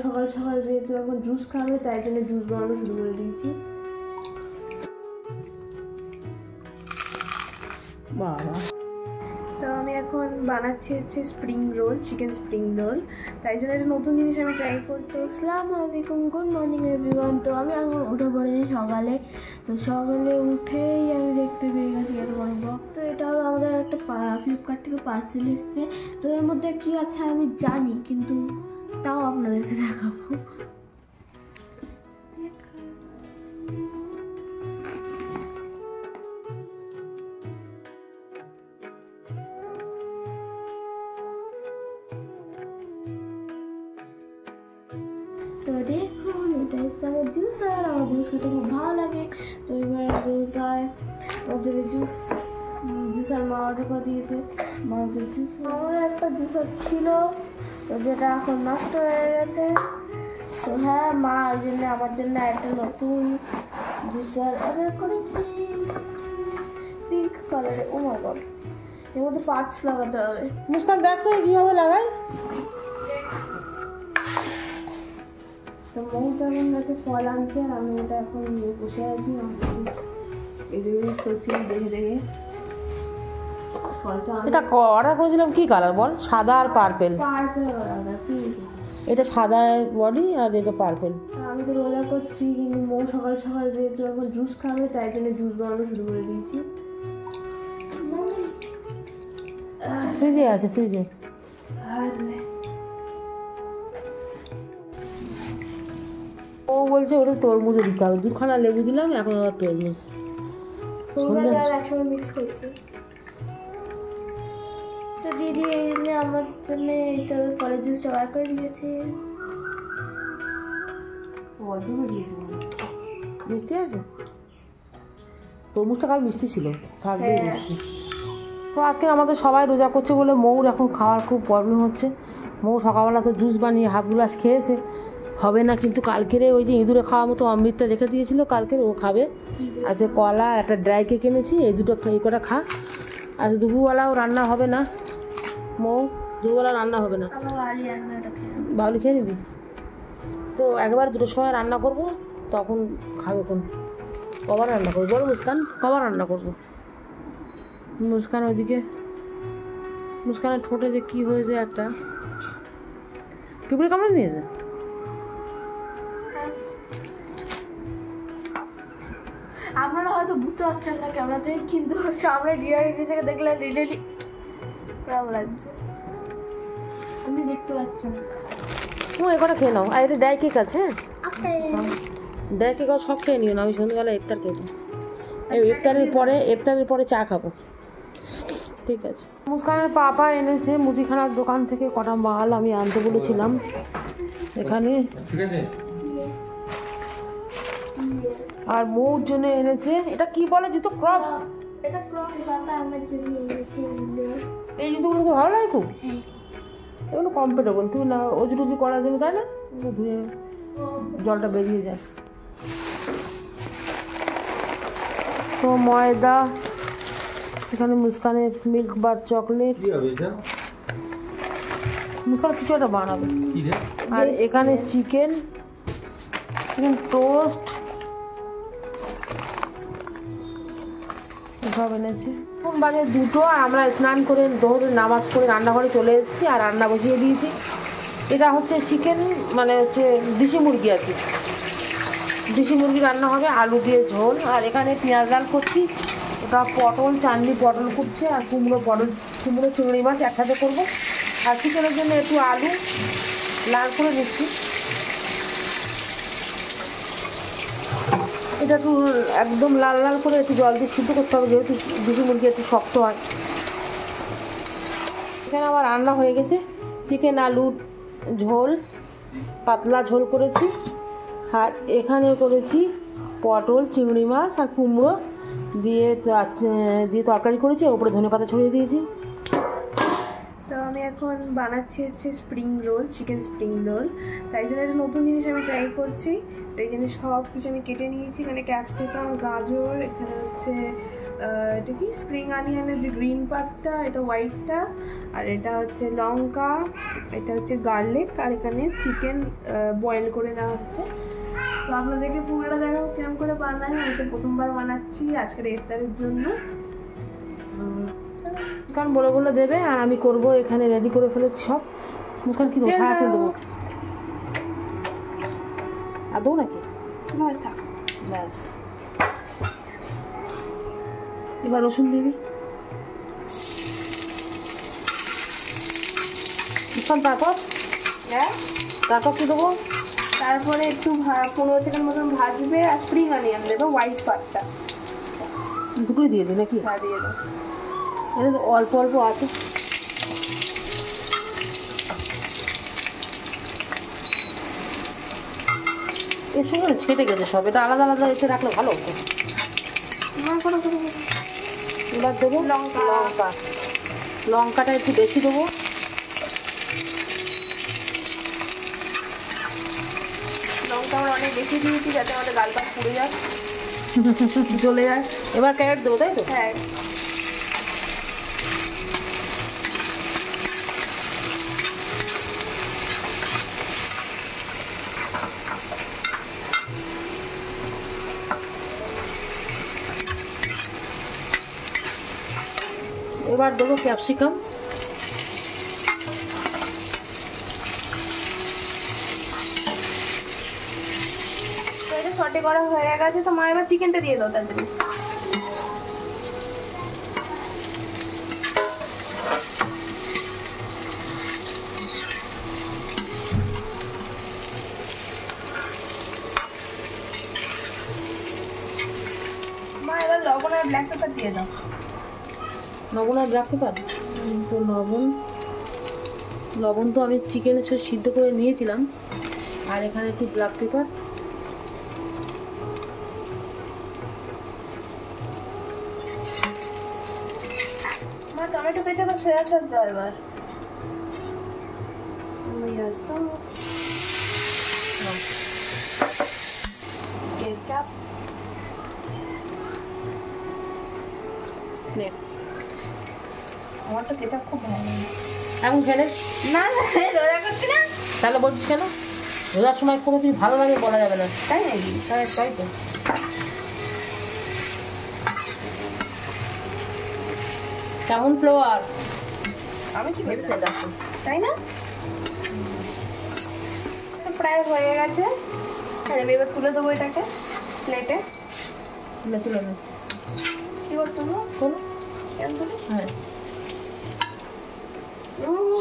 সকাল সকাল যেহেতু এখন জুস খাবে তাই জন্য জুস বানানো শুরু করে দিয়েছি। বাবা, তো আমি এখন বানাচ্ছি হচ্ছে spring roll, chicken spring roll. তাই জন্য একটা নতুন জিনিস আমি ট্রাই করছি। আসসালামু আলাইকুম, গুড মর্নিং এভরিওয়ান। তো আমি এখন উঠে পড়েছি সকালে। তো সকালে উঠেই আমি দেখতে পেয়ে গেছি এত বড় বক্স। তো এটা হলো আমাদের একটা ফ্লিপকার্ট থেকে পার্সেল এসছে। তো এর মধ্যে কী আছে আমি জানি, কিন্তু তাও আপনাদেরকে দেখাবো। তো দেখুন, এটা হচ্ছে আমার জুসার। আমার জুস খেতে খুব ভালো লাগে। তো এবার জুসার ওর জন্য জুসার মা অর্ডার করে দিয়েছে। মাদের জুস, আমার একটা জুসার ছিল তো যেটা এখন নষ্ট হয়ে গেছে। তো হ্যাঁ, মা ওই জন্য আমার জন্য একটা নতুন জুসার অর্ডার করেছি, পিঙ্ক কালারে। ও মাই গড, এর মধ্যে পার্টস লাগাতে হবে। মুস্কান দেখ তো কীভাবে লাগাই। তো মৌ যেমন গাছে ফল আনছে আর আমি এটা এখন নিয়ে বসে আছি। এদিকে করছি দেখে দেখে ফলটা। এটা অর্ডার করেছিলাম কি কালার বল? সাদা আর পার্পেল। পার্পেল অর্ডার কি? এটা সাদা বডি আর এটা পার্পেল। আমি তো রোজা করছি, কিন্তু মৌ সকাল সকাল যেহেতু এখন জুস খাবে তাই জন্য জুস বানানো শুরু করে দিয়েছি। ফ্রিজে আছে, ফ্রিজে। ও বলছে ওটা তরমুজও দিতে হবে। দুখানা লেবু দিলাম, এখন আবার তরমুজ একসঙ্গে মিক্স করছি। তো দিদি এই জন্য আমার জন্য এইটা ফলের জুসটা বার করে দিয়েছে। মিষ্টি আছে, তরমুজটা কাল মিষ্টি ছিল, থাকবে মিষ্টি। তো আজকে আমাদের সবাই রোজা করছে বলে মৌর এখন খাওয়ার খুব প্রবলেম হচ্ছে। মৌ সকালবেলা তো জুস বানিয়ে হাফ গ্লাস খেয়েছে, হবে না। কিন্তু কালকের ওই যে ইঁদুরে খাওয়ার মতো অমৃতটা রেখে দিয়েছিল, কালকের ও খাবে। আজকে কলা আর একটা ড্রাই কেক এনেছি, এই দুটো এই কটা খা। আজ দুপুরবেলাও রান্না হবে না মৌ, দুপুরবেলা রান্না হবে না। বাউলি খেয়ে নিবি তো? একবার দুটোর সময় রান্না করব, তখন খাবে। কোন কবার রান্না করবো বলো মুস্কান? কবার রান্না করবো? মুস্কান ওইদিকে, মুস্কানের ঠোঁটে যে কী হয়েছে, একটা পিঁপড়ে কামড়ে নিয়েছে। আপনারা হয়তো বুঝতে পারছেন না ক্যামেরাতে, কিন্তু সামনে রিয়ালিটি থেকে দেখলে রিয়েলি খারাপ লাগছে। আপনি দেখতে পাচ্ছেন। তুমি এ কটা খেয়ে নাও। আর এটা ডাই কেক আছে, ডাই কেক সব খেয়ে নিও না। আমি সন্ধ্যাবেলা ইফতার করবো, ইফতারের পরে চা খাবো, ঠিক আছে? মুস্কানের পাপা এনেছে মুদিখানার দোকান থেকে কটা মাল, আমি আনতে বলেছিলাম এখানে। আর মৌর জন্য এনেছে, এটা কি বলে জুতো? ক্রপস। এটা ক্রপস বাবা আমার জন্য এনেছে। এই জুতোগুলো তো ভালো লাগে খুব, এগুলো কমফোর্টেবল। তুমি না অজু টুজু করার জন্য, তাই না? ধুয়ে জলটা বেরিয়ে যায়। তো ময়দা, এখানে মুস্কানের মিল্ক বার চকলেট, মুস্কান কিছু একটা বানাবে। আর এখানে চিকেন টোস্ট সব এনেছে। এখন বাজে 2টো, আর আমরা স্নান করে দৌড়ে নামাজ পড়ে রান্নাঘরে চলে এসেছি আর রান্না বসিয়ে দিয়েছি। এটা হচ্ছে চিকেন, মানে হচ্ছে দেশি মুরগি আর কি, দেশি মুরগি রান্না হবে, আলু দিয়ে ঝোল। আর এখানে পেঁয়াজ ডাল করছি, ওটা পটল, চাটনি পটল করছে, আর কুমড়ো চিংড়ি মাছ একসাথে করবো। আর চিকেনের জন্য একটু আলু লাল করে নিচ্ছি। এটা একটু একদম লাল লাল করে একটু জল দিয়ে সিদ্ধ করতে হবে, যেহেতু দেশি মুরগি একটু শক্ত হয়। এখানে আমার রান্না হয়ে গেছে, চিকেন আলুর ঝোল, পাতলা ঝোল করেছি। আর এখানে করেছি পটল, চিংড়ি মাছ আর কুমড়ো দিয়ে তরকারি করেছি, ওপরে ধনেপাতা ছড়িয়ে দিয়েছি। তো আমি এখন বানাচ্ছি হচ্ছে spring roll, chicken spring roll. তাই জন্য একটা নতুন জিনিস আমি ট্রাই করছি। তাই জন্য সব কিছু আমি কেটে নিয়েছি। এখানে ক্যাপসিকাম, গাজর, এখানে হচ্ছে এটা কি স্প্রিং অনিয়নের যে গ্রিন পার্টটা, এটা হোয়াইটটা, আর এটা হচ্ছে লঙ্কা, এটা হচ্ছে গার্লিক, আর এখানে চিকেন বয়েল করে নেওয়া হচ্ছে। তো আপনাদেরকে পুরোটা দেখাবো কেমন করে বানাই। আমি তো প্রথমবার বানাচ্ছি আজকের ইফতারের জন্য। মুস্কান বলে বলে দেবে আর আমি করব। এখানে রেডি করে ফেলেছি সব। মুস্কান কি দেবো? সারা তেল দেবো আর দেবো নাকি? থাক ব্যাস, এবার রসুন দিয়ে দিই। মুস্কান তারপর কি দেবো? তারপরে একটু 15 সেকেন্ড মতন ভাজবে আর স্প্রিং অনিয়ন দেবে, হোয়াইট পার্টটা। দুটোই দিয়ে দিই নাকি? হ্যাঁ দিয়ে দাও। এটা তো অল্প অল্প আছে। এর সঙ্গে ছেটে গেছে সব, এটা আলাদা আলাদা এসে রাখলে ভালো হতো। এবার দেবো লঙ্কাটা একটু বেশি দেবো। লঙ্কা আমরা অনেক বেশি দিয়েছি যাতে আমাদের গাল পাল পুড়ে যায়, জ্বলে যায়। এবার ক্যারেট দেবো, তাই তো? হ্যাঁ। এবার দেবো ক্যাপসিকাম। তো এটা সটে করা হয়ে গেছে। তো মা এবার চিকেনটা দিয়ে দাও তার জন্য। মা এবার লবণ আর ব্ল্যাক পেপার দিয়ে দাও। লবণ আর ব্ল্যাক পেপার? তো লবণ তো আমি চিকেনের সাথে সিদ্ধ করে নিয়েছিলাম, আর এখানে একটু ব্ল্যাক পেপার। মা টমেটো কেচাপ আর সয়া সস দাও এবার। Soya sauce, ketchup. আমার তো কেচাপ খুব ভালো লাগে। এখন খেলে না রোজা করছি না। তাহলে বলছিস কেন? রোজার সময় কোনো কিছু ভালো লাগে বলা যাবে না, তাই নাকি? তাই তো। কেমন ফ্লেভার? আমি কি ভেবেছি এটা। তাই না? প্রায় হয়ে গেছে। আমি এবার তুলে দেবো এটাকে প্লেটে। তুলে নে। কি করতে হবে? কেমন তুলি? হ্যাঁ,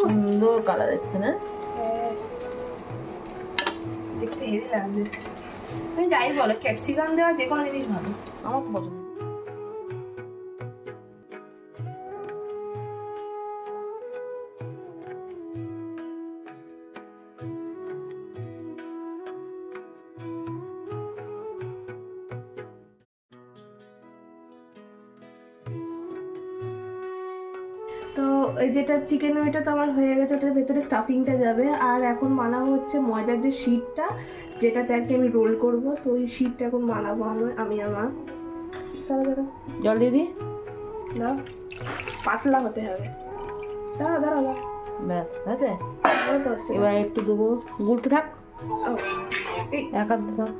সুন্দর কালার এসছে না? দেখতে হেভি লাগছে। তুমি যাই বলো, ক্যাপসিকাম দেওয়া যে কোনো জিনিস ভালো। আমার তো পছন্দ। তো এই যেটা চিকেন ওইটা তো আমার হয়ে গেছে, ওটার ভেতরে স্টাফিংটা যাবে। আর এখন বানাবো হচ্ছে ময়দার যে শিটটা, যেটাতে আর কি আমি রোল করবো। তো ওই শিটটা এখন বানাবো আমি আমার। চলো দাঁড়া, জল দিয়ে দিই না পাতলা হতে হবে। দাঁড়া ব্যাস আছে। তো হচ্ছে এবার একটু দেবো, গুলতে থাক। এক হাত দাও,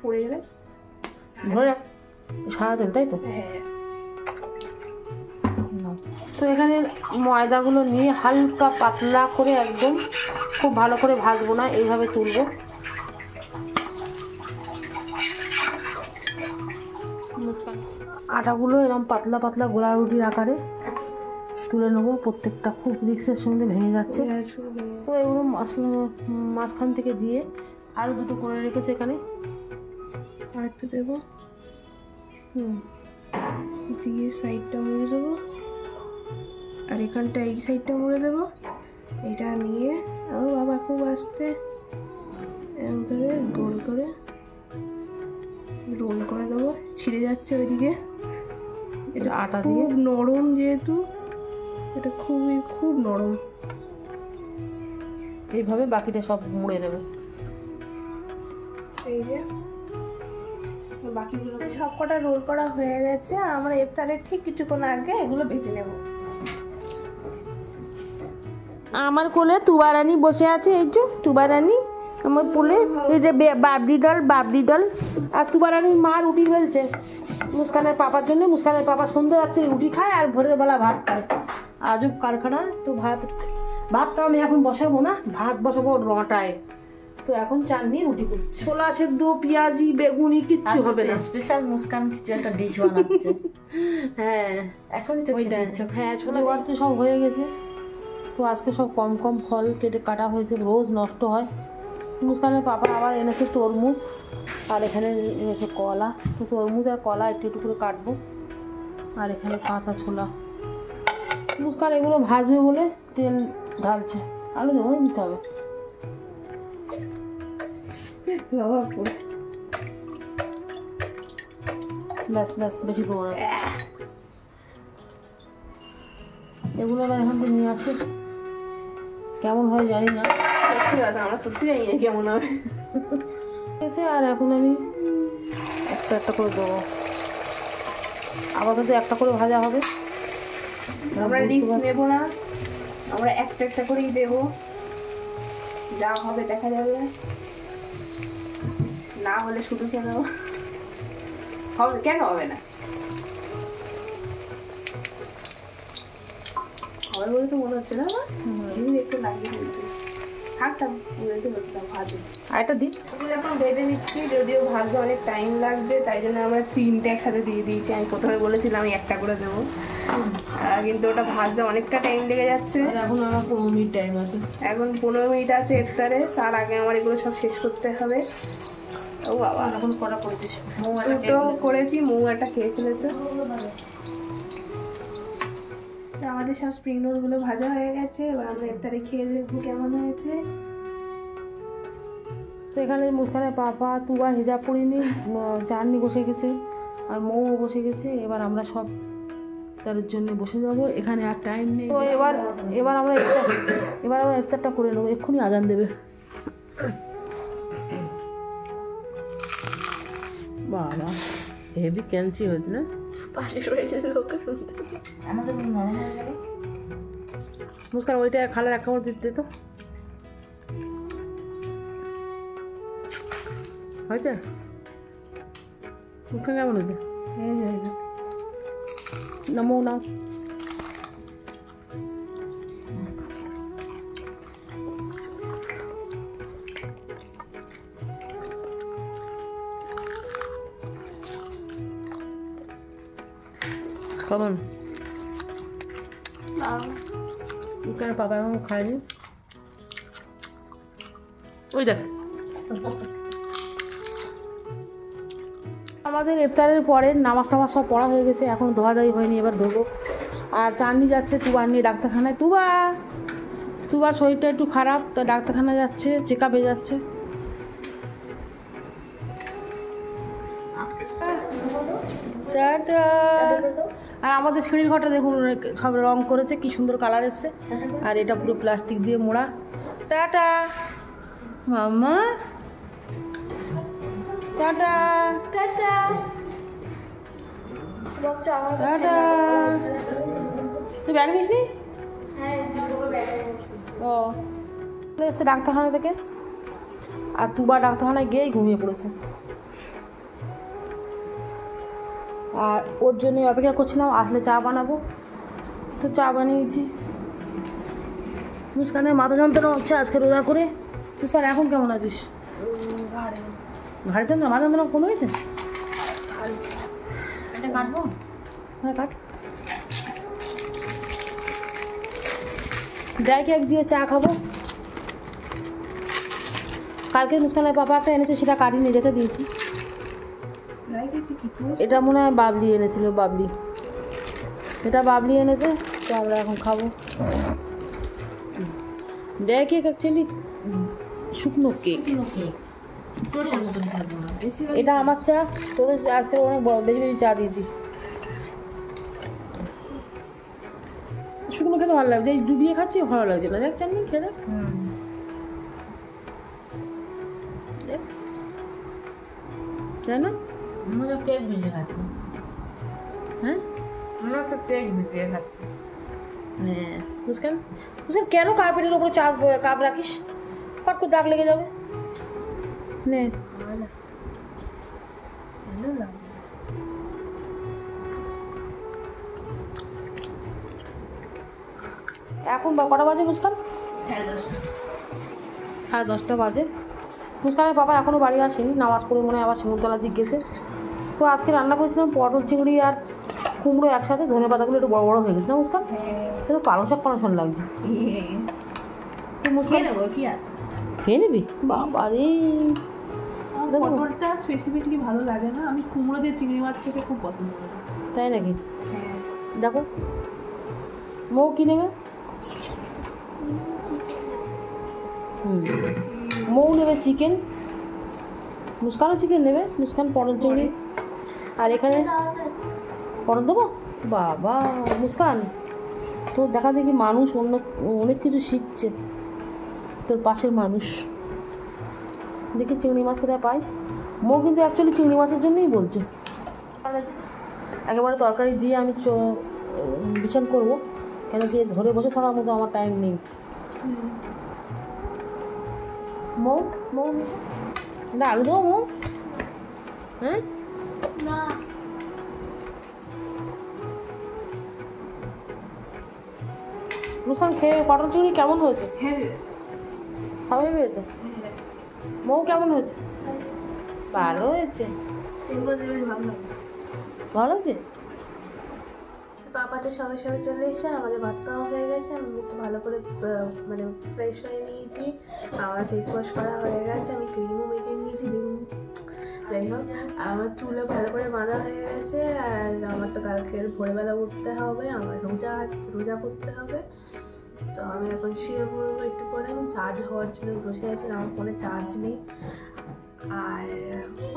পড়ে যাবে। ধরে রাখ। সারা তেল, তাই তো? হ্যাঁ। তো এখানে ময়দাগুলো নিয়ে হালকা পাতলা করে, একদম খুব ভালো করে ভাজবো না, এইভাবে তুলবো। আটাগুলো এরকম পাতলা পাতলা গোলা রুটির আকারে তুলে নেবো। প্রত্যেকটা খুব রিক্সের সঙ্গে ভেঙে যাচ্ছে। তো এগুলো মাঝখান থেকে দিয়ে আরও দুটো করে রেখেছে এখানে। আর একটু দেবো, দিয়ে সাইডটা মুড়ে দেবো, আর এখানটা এই সাইডটা মুড়ে দেবো। এটা নিয়ে ও বাবা খুব আস্তে এরকম করে গোল করে রোল করে দেবো। ছিঁড়ে যাচ্ছে ওইদিকে। এটা আটা দিয়ে খুব নরম, যেহেতু এটা খুব নরম। এইভাবে বাকিটা সব মুড়ে নেবে। এই যে বাকিগুলো সব কটা রোল করা হয়ে গেছে, আর আমরা ইফতারের ঠিক কিছুক্ষণ আগে এগুলো ভেজে নেব। আমার কোলে তুবা রানী বসে আছে, এই যে তুবা রানী আমার কোলে, এই যে বাবরি ডল। আর তুবা রানীর মা রুটি বেলছে মুস্কানের পাপার জন্য। মুস্কানের পাপা সন্ধ্যে রাত্রে রুটি খায় আর ভোরের বেলা ভাত খায়। আজব কারখানা। তো ভাতটা আমি এখন বসাবো না, ভাত বসাবো রটায়। তো এখন চাটনি রুটি করছি, ছোলা সেদ্ধ পেঁয়াজি বেগুনি কিচ্ছু হবে না। স্পেশাল মুস্কান কিছু একটা ডিশ বানাচ্ছে। হ্যাঁ এখন ওইটা, হ্যাঁ ছোলা বার তো সব হয়ে গেছে। তো আজকে সব কম কম ফল কাটা হয়েছে, রোজ নষ্ট হয়। মুস্কানের পাপা আবার এনেছে তরমুজ, আর এখানে এনেছে কলা। তো তরমুজ আর কলা একটু একটু করে কাটবো। আর এখানে কাঁচা ছোলা। মুস্কান এগুলো ভাজবে বলে তেল ঢালছে, আলু দেবো দিতে হবে। ব্যাস ব্যাস, বেশি দেবো না। এগুলো আবার এখান থেকে নিয়ে আসি, কেমন হয় জানি না। আমরা সত্যি জানি না কেমন হবে। আর এখন আমি একটা একটা করে দেবো, আপাতত একটা করে ভাজা হবে। আমরা রিস্ক নেবো না, আমরা একটা একটা করেই দেবো, যা হবে দেখা যাবে। না হলে শুধু খেয়ে নেবো, হবে কেন হবে না, হবে বলে তো মনে হচ্ছে না। একটু লাগিয়ে ফেলতে থাকতাম, ভাজে আর একটা দিই। ওগুলো এখন ভেজে নিচ্ছি, যদিও ভাজতে অনেক টাইম লাগবে, তাই জন্য আমরা তিনটে একসাথে দিয়ে দিয়েছি। আমি প্রথমে বলেছিলাম আমি একটা করে দেবো, কিন্তু ওটা ভাজতে অনেকটা টাইম লেগে যাচ্ছে। এখন আমার 15 মিনিট টাইম আছে, এখন 15 মিনিট আছে ইফতারে, তার আগে আমার এগুলো সব শেষ করতে হবে। ও বাবা, এখন করা করেছিস? দুটো করেছি, মৌ একটা খেয়ে ফেলেছে। আমাদের সব স্প্রিং রোল গুলো ভাজা হয়ে গেছে, এবার আমরা ইফতারে খেয়ে দেখবো কেমন হয়েছে। তো এখানে মুস্কানের পাপা তুবা হিজাব পরিনি, চাটনি বসে গেছে আর মৌ বসে গেছে। এবার আমরা সব তার জন্য বসে যাবো, এখানে আর টাইম নেই। তো এবার আমরা ইফতারটা করে নেবো, এক্ষুনি আজান দেবে। বাবা হেভি ক্যাঞ্চি হয়েছে না, পাশের বাড়িতে লোককে শুনতে। আমাদের নরম হয়ে গেল। মুস্কান ওইটা খালার এক কামড় দিতে তো হয়েছে। মুস্কান কেমন হয়েছে? নামো নাও। কেমন? কেন পাপা এখন খায়নি? ওই দেখ, আমাদের ইফতারের পরে নামাজ টামাজ সব পড়া হয়ে গেছে, এখন ধোয়াধাই হয়নি, এবার ধোবো। আর চাঁদনি যাচ্ছে তুবার নিয়ে ডাক্তারখানায়। তুবার শরীরটা একটু খারাপ, তো ডাক্তারখানায় যাচ্ছে, চেক আপে যাচ্ছে। টাটা। আর আমাদের সিঁড়ির ঘরটা দেখুন সব রং করেছে, কি সুন্দর কালার এসছে। আর এটা পুরো প্লাস্টিক দিয়ে মোড়া। টাটা মামা, টাটা টাটা টাটা। তুই ব্যাগ নিস নি? ও এসছে ডাক্তারখানা থেকে, আর দুবার ডাক্তারখানায় গিয়েই ঘুমিয়ে পড়েছে। আর ওর জন্য অপেক্ষা করছিলাম, আসলে চা বানাবো। তো চা বানিয়েছি। মুস্কানের মাথা যন্ত্রণা হচ্ছে আজকে রোজা করে। মুস্কান এখন কেমন আছিস? ঘাড়ে যন্ত্রণা, মাথা যন্ত্রণা কমে গেছে? এটা কাটবো? হ্যাঁ কাট। ড্রাই কেক দিয়ে চা খাবো। কালকে মুস্কানের পাপা একটা এনেছে, সেটা কাটি নিয়ে যেতে দিয়েছি। এটা মনে হয় বাবলি এনেছিল, এটা বাবলি এনেছে। তো আমরা এখন খাবো। ড্রাই কেক অ্যাকচুয়ালি শুকনো কেক। এটা আমার চা, তোদের আজকে অনেক বড় বেশি বেশি চা দিয়েছি। খেতে ভালো লাগছে, এই ডুবিয়ে খাচ্ছি ভালো লাগছে না, দেখ চাটনি খেয়ে দেখ। দেখ। তাই না? মনে হচ্ছে কেক ভিজিয়ে খাচ্ছি। হ্যাঁ মনে হচ্ছে কেক ভিজিয়ে খাচ্ছি। হ্যাঁ মুস্কান, মুস্কান কেন কার্পেটের ওপরে কাপ রাখিস? ফট করে দাগ লেগে যাবে। নে এখন কটা বাজে মুস্কান? 10:30 বাজে। মুস্কানের বাবা এখনও বাড়ি আসেনি, নামাজ পড়ে মনে হয় আবার শিমুলতলার দিক গেছে। তো আজকে রান্না করেছিলাম পটল চিংড়ি আর কুমড়ো একসাথে, ধনে পাতাগুলো একটু বড় বড় হয়ে গেছে না মুস্কান? একটু পালং শাক পালং লাগছে। তো মুস্কান কি আছে খেয়ে নিবি? বাবা রে, পটলটা স্পেসিফিকলি ভালো লাগে না, আমি কুমড়ো দিয়ে চিংড়ি মাছ খেতে খুব পছন্দ করি। তাই নাকি? হ্যাঁ দেখো মৌ কি নেবে? মৌ নেবে চিকেন, মুস্কানও চিকেন নেবে, মুস্কান পটল চিংড়ি, আর এখানে পটল দেবো। বাবা মুস্কান, তোর দেখা দেখি মানুষ অনেক কিছু শিখছে, তোর পাশের মানুষ। দেখি চিংড়ি মাছ কোথায় পাই। মৌ কিন্তু অ্যাকচুয়ালি চিংড়ি মাছের জন্যই বলছে, একেবারে তরকারি দিয়ে আমি বিছান করবো, কেন কি ধরে বসে থাকার মতো আমার টাইম নেই। মৌ মৌ না আলু দেবো মৌ? হ্যাঁ না মুস্কান খেয়ে পটল চিংড়ি কেমন হয়েছে? হ্যাঁ ভালোই হয়েছে। মৌ কেমন হয়েছে? ভালো হয়েছে। ভালো হয়েছে। পাপা তো সবাই চলে এসেছে, আমাদের ভাত খাওয়া হয়ে গেছে, আমি একটু ভালো করে মানে ফ্রেশ হয়ে নিয়েছি, আমার ফেস ওয়াশ করা হয়ে গেছে, আমি ক্রিমও মেখে নিয়েছি। দেখুন যাই হোক আমার চুলও ভালো করে বাঁধা হয়ে গেছে, আর আমার তো কালকে ভোরবেলা উঠতে হবে, আমার রোজা করতে হবে। তো আমি এখন শুয়ে পড়বো একটু পরে, আমি চার্জ হওয়ার জন্য বসে আছি, আমার ফোনে চার্জ নেই। আর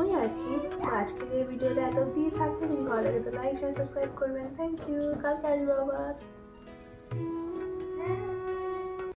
ওই আর কি, আজকের এই ভিডিওটা এত অবধি থাকবে। যদি ভালো লাগে তো লাইক শেয়ার সাবস্ক্রাইব করবেন। থ্যাংক ইউ, কালকে আসবো আবার।